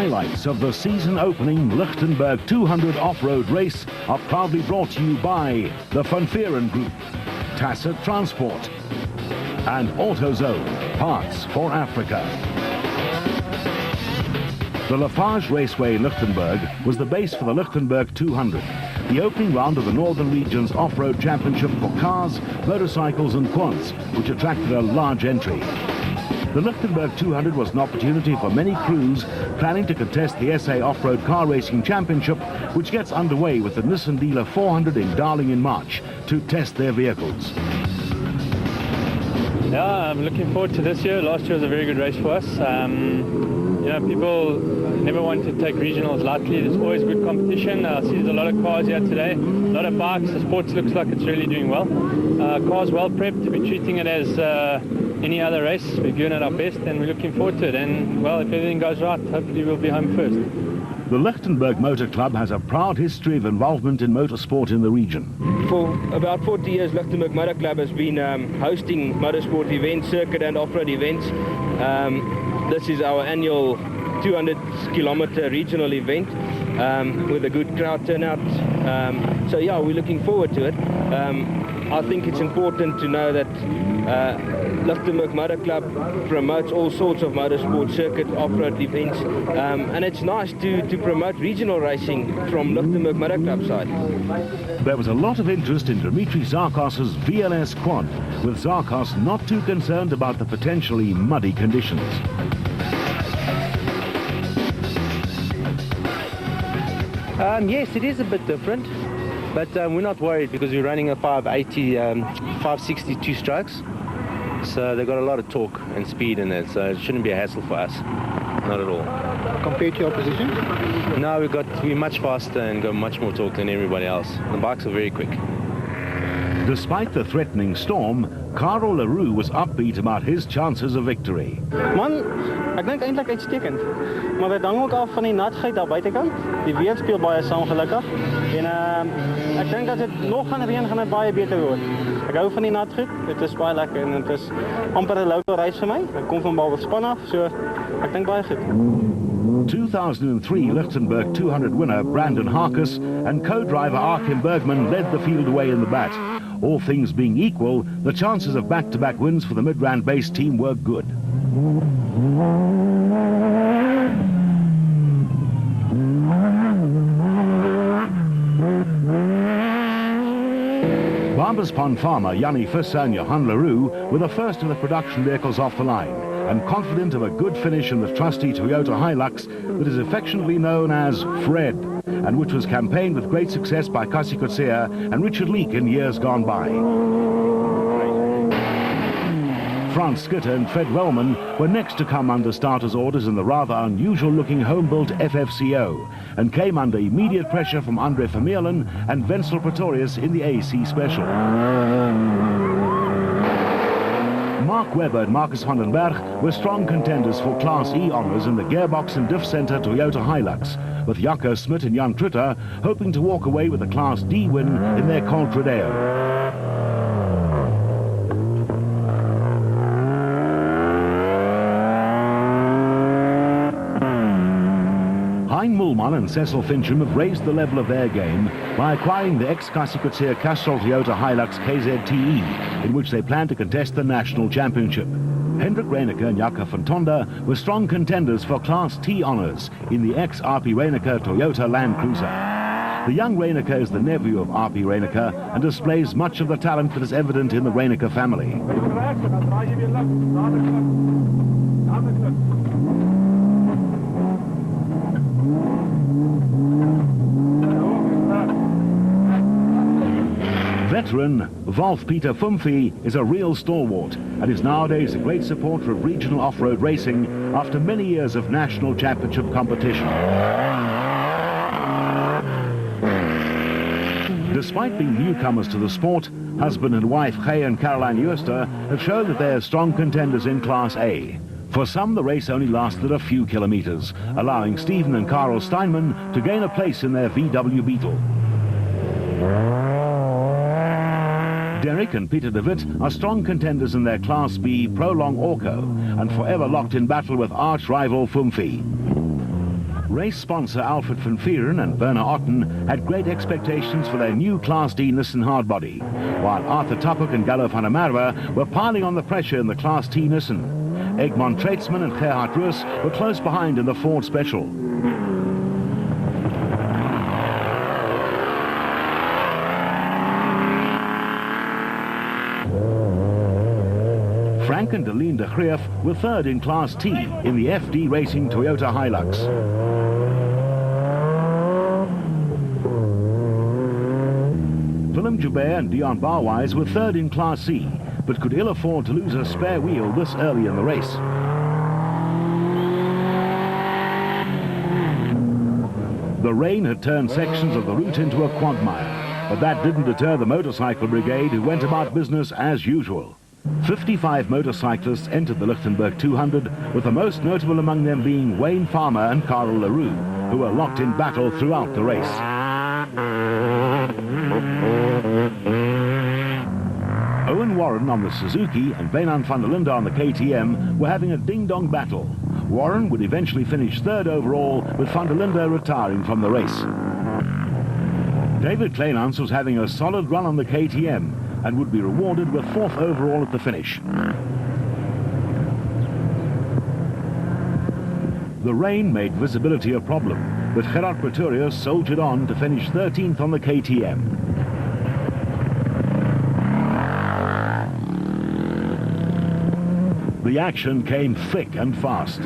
highlights of the season-opening Lichtenburg 200 off-road race are proudly brought to you by the Van Veeren Group, Tacit Transport, and AutoZone, parts for Africa. The Lafarge Raceway in Lichtenburg was the base for the Lichtenburg 200, the opening round of the Northern Region's off-road championship for cars, motorcycles and quads, which attracted a large entry. The Lichtenburg 200 was an opportunity for many crews planning to contest the SA Off-Road Car Racing Championship, which gets underway with the Nissan Dealer 400 in Darling in March to test their vehicles. Yeah, I'm looking forward to this year. Last year was a very good race for us. You know, people never want to take regionals lightly. There's always good competition. I see there's a lot of cars here today, a lot of bikes. The sports looks like it's really doing well. Cars well prepped. We're treating it as any other race. We're doing it our best and we're looking forward to it. And, well, if everything goes right, hopefully we'll be home first. The Lichtenburg Motor Club has a proud history of involvement in motorsport in the region. For about 40 years, Lichtenburg Motor Club has been hosting motorsport events, circuit and off-road events. This is our annual 200-kilometer regional event with a good crowd turnout. So yeah, we're looking forward to it. I think it's important to know that Lichtenburg Motor Club promotes all sorts of motorsport, circuit, off-road events, and it's nice to promote regional racing from Lichtenburg Motor Club side. There was a lot of interest in Dimitri Zarkos's VLS quad, with Zarkos not too concerned about the potentially muddy conditions. Yes, it is a bit different, but we're not worried because we're running a 580, 562 strokes. So they've got a lot of torque and speed in it, so it shouldn't be a hassle for us. Not at all. Compared to your opposition? No, we're much faster and got much more torque than everybody else. The bikes are very quick. Despite the threatening storm, Karel Leroux was upbeat about his chances of victory. Man, ek dink eintlik uitstekend. Maar dit hang ook af van die natheid daar buitekant. Die weer speel baie saam gelukkig. En ek dink as dit nog gaan reën gaan dit baie beter word. Ek hou van die natheid. Dit is baie lekker en dit is amper 'n local race vir my. Ek kom van Baalspan af, so ek dink baie goed. 2003 Lichtenburg 200 winner Brandon Harkus and co-driver Arkim Bergman led the field away in the bat. All things being equal, the chances of back-to-back wins for the Midrand-based team were good. Barbers Pond farmer Jannie Visser and Johan Leroux were the first of the production vehicles off the line, and confident of a good finish in the trusty Toyota Hilux that is affectionately known as Fred, and which was campaigned with great success by Cassie Coetzee and Richard Leake in years gone by. Frans Skitter and Fred Wellman were next to come under starters' orders in the rather unusual-looking home-built FFCO, and came under immediate pressure from Andre Vermeulen and Wenzel Pretorius in the AC Special. Mark Webber and Marcus van den Berg were strong contenders for Class E honours in the Gearbox and Diff Centre Toyota Hilux, with Jaco Smit and Jan Tritter hoping to walk away with a Class D win in their Colt Rodeo. Hein Mulman and Cecil Fincham have raised the level of their game by acquiring the ex-Cassie Coetzee Castrol Toyota Hilux KZTE, in which they plan to contest the national championship. Hendrik Reineke and Jaco van Tonda were strong contenders for Class T honours in the ex-RP Reineke Toyota Land Cruiser. The young Reineke is the nephew of RP Reineke and displays much of the talent that is evident in the Reineke family. Veteran Wolf-Peter Fumfi is a real stalwart and is nowadays a great supporter of regional off-road racing after many years of national championship competition. Despite being newcomers to the sport, husband and wife Gey and Caroline Jooster have shown that they are strong contenders in Class A. For some, the race only lasted a few kilometres, allowing Stephen and Karel Steinman to gain a place in their VW Beetle. Derek and Peter de Wit are strong contenders in their Class B Prolong Orco and forever locked in battle with arch rival Fumfi. Race sponsor Alfred van Vieren and Werner Otten had great expectations for their new Class D Nissan hardbody, while Arthur Tuppuck and Gallo van der Merwe were piling on the pressure in the Class T Nissan. Egmont Tradesman and Gerhard Roos were close behind in the Ford Special. Frank and Deleen de Greef were third in Class T in the FD Racing Toyota Hilux. Willem Joubert and Dion Barwise were third in Class C, but could ill afford to lose a spare wheel this early in the race. The rain had turned sections of the route into a quagmire, but that didn't deter the motorcycle brigade, who went about business as usual. 55 motorcyclists entered the Lichtenburg 200, with the most notable among them being Wayne Farmer and Karel LaRue, who were locked in battle throughout the race. Owen Warren on the Suzuki and Benan van der Linde on the KTM were having a ding-dong battle. Warren would eventually finish third overall, with van der Linde retiring from the race. David Kleinans was having a solid run on the KTM and would be rewarded with fourth overall at the finish. The rain made visibility a problem, but Gerard Pretorius soldiered on to finish 13th on the KTM. The action came thick and fast.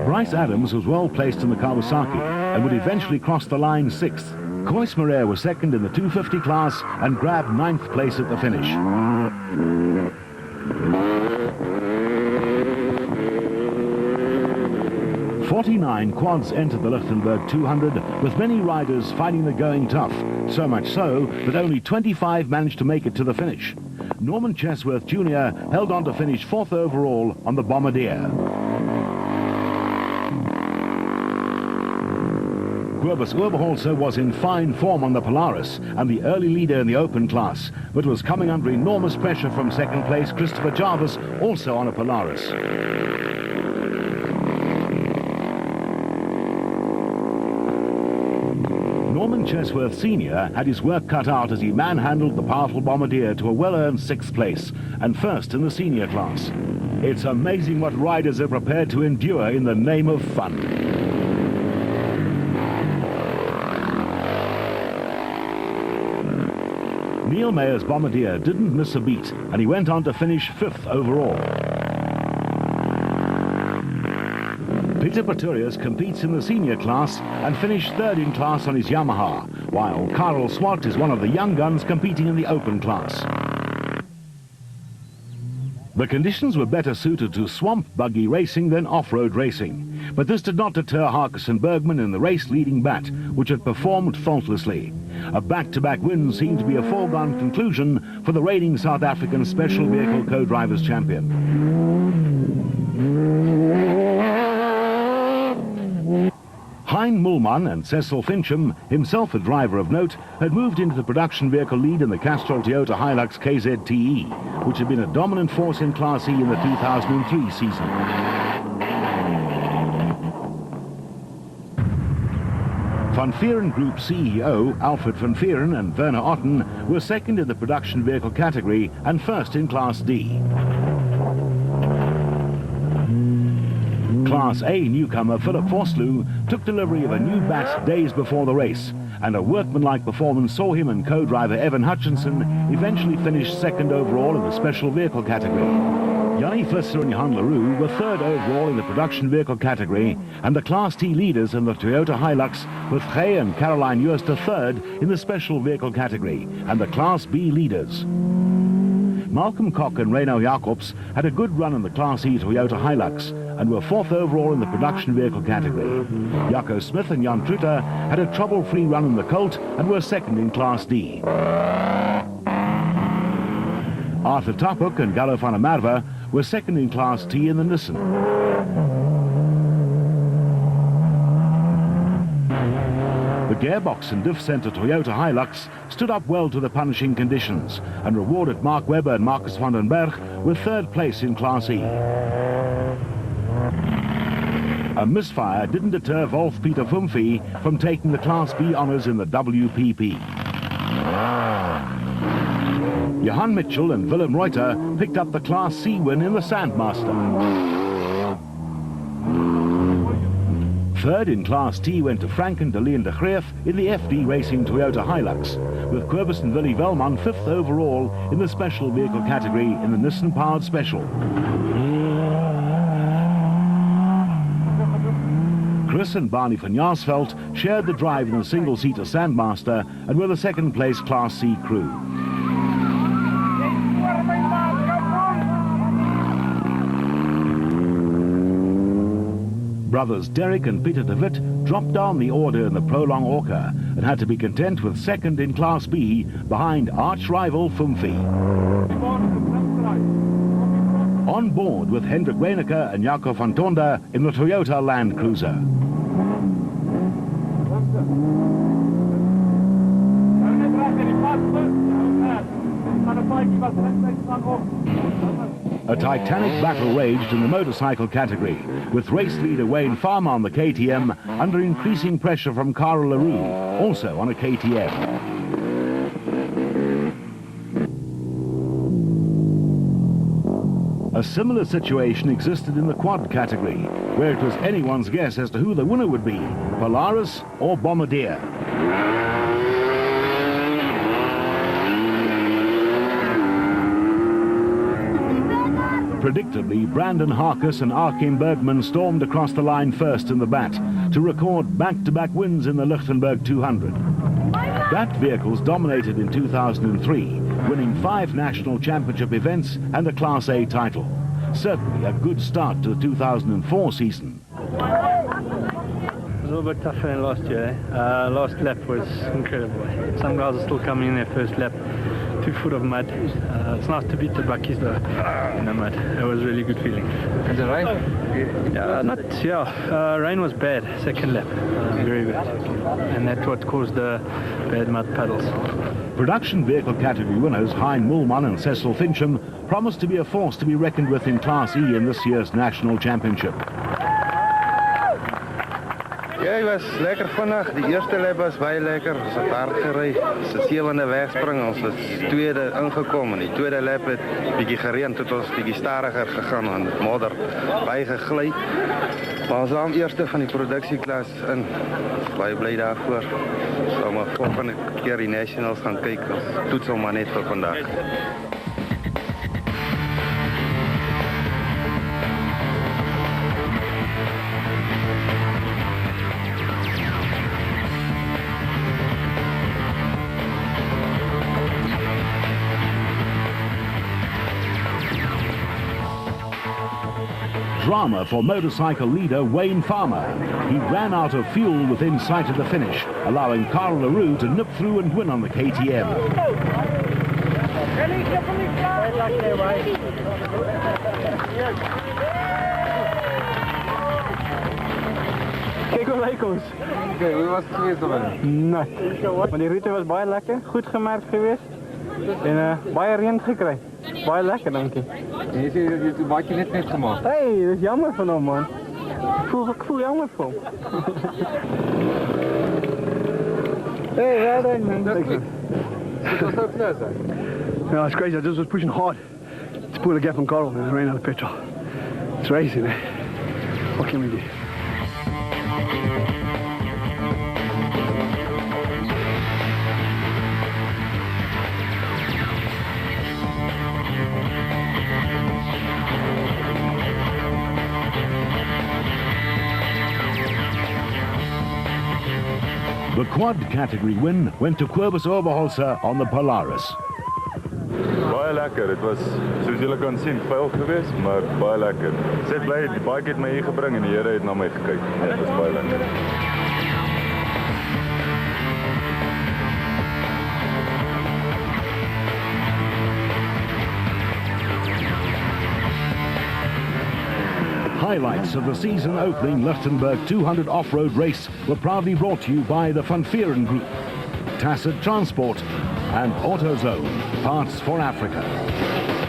Bryce Adams was well placed in the Kawasaki and would eventually cross the line 6th. Kois Moreira was second in the 250 class and grabbed 9th place at the finish. 49 quads entered the Lichtenburg 200, with many riders finding the going tough, so much so that only 25 managed to make it to the finish. Norman Chesworth Jr. held on to finish 4th overall on the Bombardier. Cobus Oberholzer was in fine form on the Polaris and the early leader in the open class, but was coming under enormous pressure from second place Christopher Jarvis, also on a Polaris. Norman Chesworth Sr. had his work cut out as he manhandled the powerful Bombardier to a well-earned 6th place and first in the senior class. It's amazing what riders are prepared to endure in the name of fun. Neil Mayer's Bombardier didn't miss a beat, and he went on to finish 5th overall. Peter Pretorius competes in the senior class and finished 3rd in class on his Yamaha, while Karel Swart is one of the young guns competing in the open class. The conditions were better suited to swamp buggy racing than off-road racing, but this did not deter Harkes and Bergman in the race-leading bat, which had performed faultlessly. A back-to-back win seemed to be a foregone conclusion for the reigning South African Special Vehicle Co-Drivers Champion. Hein Mulman and Cecil Fincham, himself a driver of note, had moved into the production vehicle lead in the Castrol Toyota Hilux KZTE, which had been a dominant force in Class E in the 2003 season. Van Vieren Group CEO Alfred van Vieren and Werner Otten were second in the production vehicle category and first in Class D. Class A newcomer Philip Vosloo took delivery of a new bat days before the race, and a workmanlike performance saw him and co-driver Evan Hutchinson eventually finish 2nd overall in the special vehicle category. Jannie Visser and Johan LaRue were 3rd overall in the production vehicle category, and the Class T leaders in the Toyota Hilux, with Gey and Caroline Jooster 3rd in the special vehicle category, and the Class B leaders. Malcolm Koch and Reino Jacobs had a good run in the Class E Toyota Hilux and were 4th overall in the production vehicle category. Jaco Smith and Jan Truter had a trouble-free run in the Colt and were 2nd in Class D. Arthur Tuppuck and Gallo van der Merwe were 2nd in Class T in the Nissan. The gearbox and diff center Toyota Hilux stood up well to the punishing conditions and rewarded Mark Webber and Marcus van den Berg with third place in Class E. A misfire didn't deter Wolf-Peter Fumfi from taking the Class B honours in the WPP. Johan Mitchell and Willem Reuter picked up the Class C win in the Sandmaster. Third in Class T went to Franken de Leon de Greef in the FD Racing Toyota Hilux, with Querbus and Willy Velman fifth overall in the special vehicle category in the Nissan-powered Special. Chris and Barney van Jaarsveld shared the drive in the single-seater Sandmaster and were the second-place Class C crew. Brothers Derek and Peter de Wit dropped down the order in the Prolong Orca and had to be content with second in Class B behind arch-rival Fumfi. On board with Hendrik Reineke and Jaco van Tonda in the Toyota Land Cruiser. A titanic battle raged in the motorcycle category, with race leader Wayne Farmer on the KTM under increasing pressure from Carl LaRue, also on a KTM. A similar situation existed in the quad category, where it was anyone's guess as to who the winner would be, Polaris or Bombardier. Predictably, Brandon Harkus and Achim Bergman stormed across the line first in the BAT to record back-to-back wins in the Lichtenburg 200. BAT vehicles dominated in 2003, winning 5 national championship events and a Class A title. Certainly a good start to the 2004 season. It was a little bit tougher than last year. Last lap was incredible. Some guys are still coming in their first lap. 2 foot of mud. It's nice to beat the buckies though in the mud. It was a really good feeling. And the rain? Rain was bad, second lap. Very bad. And that's what caused the bad mud puddles. Production vehicle category winners Hein Mulman and Cecil Fincham promised to be a force to be reckoned with in Class E in this year's national championship. Ja, hy was lekker vinnig. Die eerste lap was baie lekker. Ons het hard gery. Ons het 7de wegspring. Ons het tweede ingekom. En die tweede lap het bietjie gereën. Toe het ons bietjie stadiger gegaan en het modder baie gegly. Maar ons was eerste van die produksieklas in. Baie bly daarvoor. So maar volgende keer die nationals gaan kyk. Ons toets hom maar net vir vandag. Drama for motorcycle leader Wayne Farmer. He ran out of fuel within sight of the finish, allowing Carl LaRue to nip through and win on the KTM. Kijk hoe lijkt ons. Oké, hoe was het geweest dan? Nat. Maar die route was baie lekker, goed gemerkt geweest. En baie reën gekry. Baie lekker, dankie. En jy sê jy het baie net gemaak. Hey, dat is jammer van hom, man. Ik voel jammer voor hom. Hey, well done, man. It was so close, eh? Yeah, it's crazy. I just was pushing hard to pull a gap on Carl and I ran out of petrol. It's racing, eh? What can we do? The quad category win went to Querbus Oberholzer on the Polaris. Baie lekker, dit was soos julle kan sien vuil geweest, maar baie lekker. Sê bly die baie het my hier gebring en die Here het na my gekyk. Dit was baie lekker. highlights of the season-opening Lichtenburg 200 off-road race were proudly brought to you by the Van Vieren Group, Tacit Transport and AutoZone, Parts for Africa.